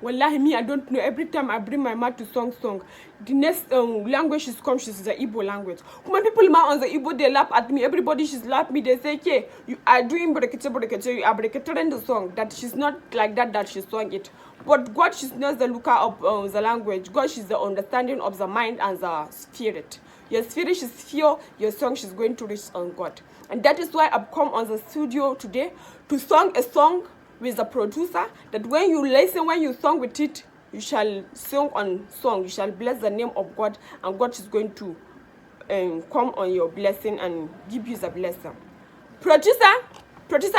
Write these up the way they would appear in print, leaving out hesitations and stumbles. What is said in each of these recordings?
Wallahi, me, I don't know. Every time I bring my mouth to song, the next language she's come, she's the Igbo language. When people on the Igbo, they laugh at me. Everybody, she's laugh me. They say, okay, you are doing brekete, you are brekete the song. That she's not like that she sang it. But God, she's not the looker of the language. God, she's the understanding of the mind and the spirit. Your spirit is fear, your song she's going to reach on God. And that is why I've come on the studio today to sing a song with the producer, that when you listen, when you sing with it, you shall sing on song, you shall bless the name of God, and God is going to come on your blessing and give you the blessing. Producer,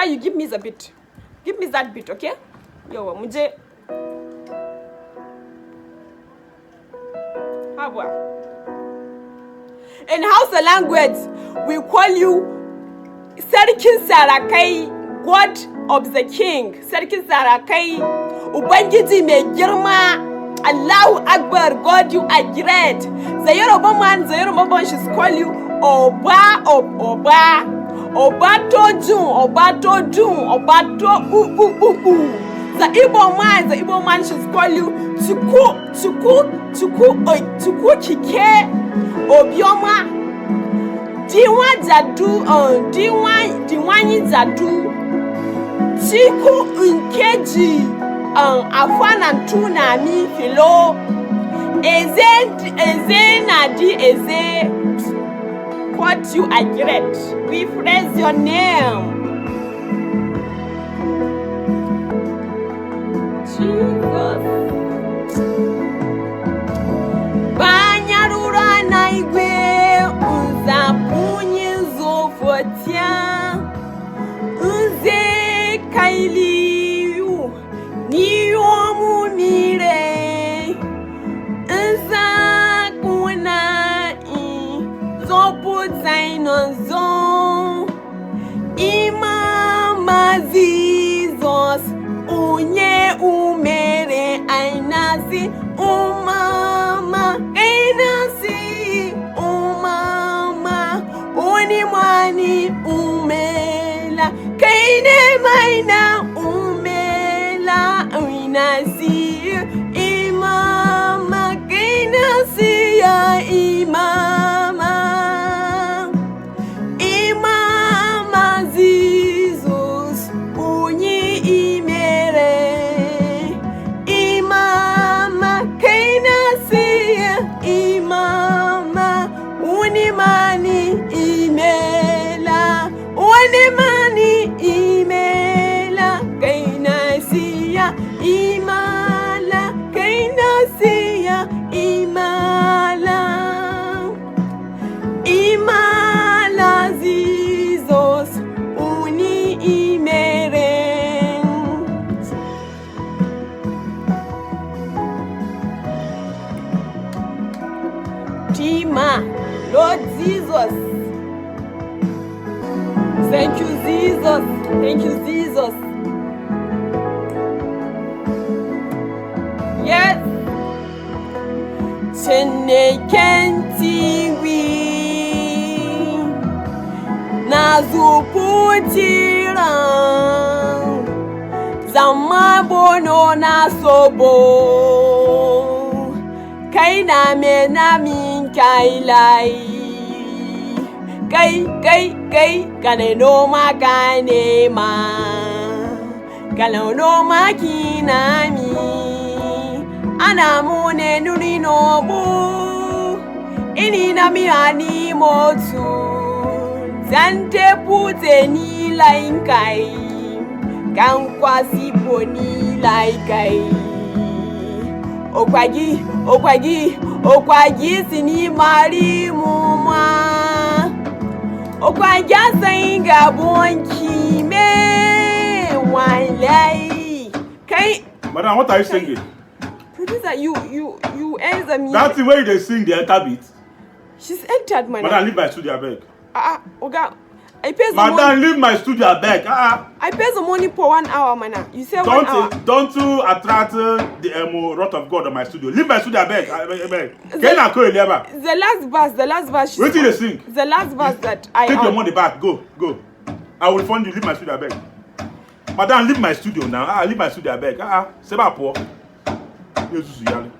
you give me the beat. Give me that beat, okay? Yo, muje. In Hausa language, we call you Sarkin Sarakai, God of the King. Sarkin Sarakai, Ubangiji mai girma, Allahu Akbar, God you are great. The Yoruba man, she's call you Oba of Oba. Oba to Jun, Oba to Jun, Oba to The Igbo man, she's call you Tuku Kike Obioma. Diwa Zadu Chiku Nkeji Afana Tuna Mi Filo Eze Nadi Eze. What you are great. We praise your name. Jesus. Banyarura na igwe unzapunye zofotia unze kailiu niyomu mire unza kuna zoputa inonzo imama Jesus unye umere ainasi umama ainasi umama unimani umela kaine maina umela ainasi imama kainasi ya imama imama Jesus unye imere imama kainasi imama unimani imela unimani imela kainasi ya imala kainasi ya imala imala Jesus uni imere. Tima, Lord Jesus. Thank you, Jesus. Thank you, Jesus. Yes. Chenekentiwi Nazuputira Zamabono Nasobo Kaina mena min kailai Kai Kaneno makane ma Kalono makinami Anamune nuri nobu Ini nami ani motu Zante pute ni laikai Kankwasi poni laikai Okwagi sini mari muma Okwagi asainga bonki me walai Kai Madam, what are you singing? Producer, you answer me. That's the way they sing the enter beat. She's entered, man. Madam, leave my studio, I beg. Oga, I pay the money. Madam, leave my studio, I beg. I pay the money for 1 hour, man. You say 1 hour. Don't you attract the wrath of God on my studio. Leave my studio, I beg. I beg. The last verse. Wait till they sing. The last verse that I take your money back. Go. I will refund you. Leave my studio, I beg. Madam, leave my studio now. Leave my studio, I beg. Say my poor. yesusu yale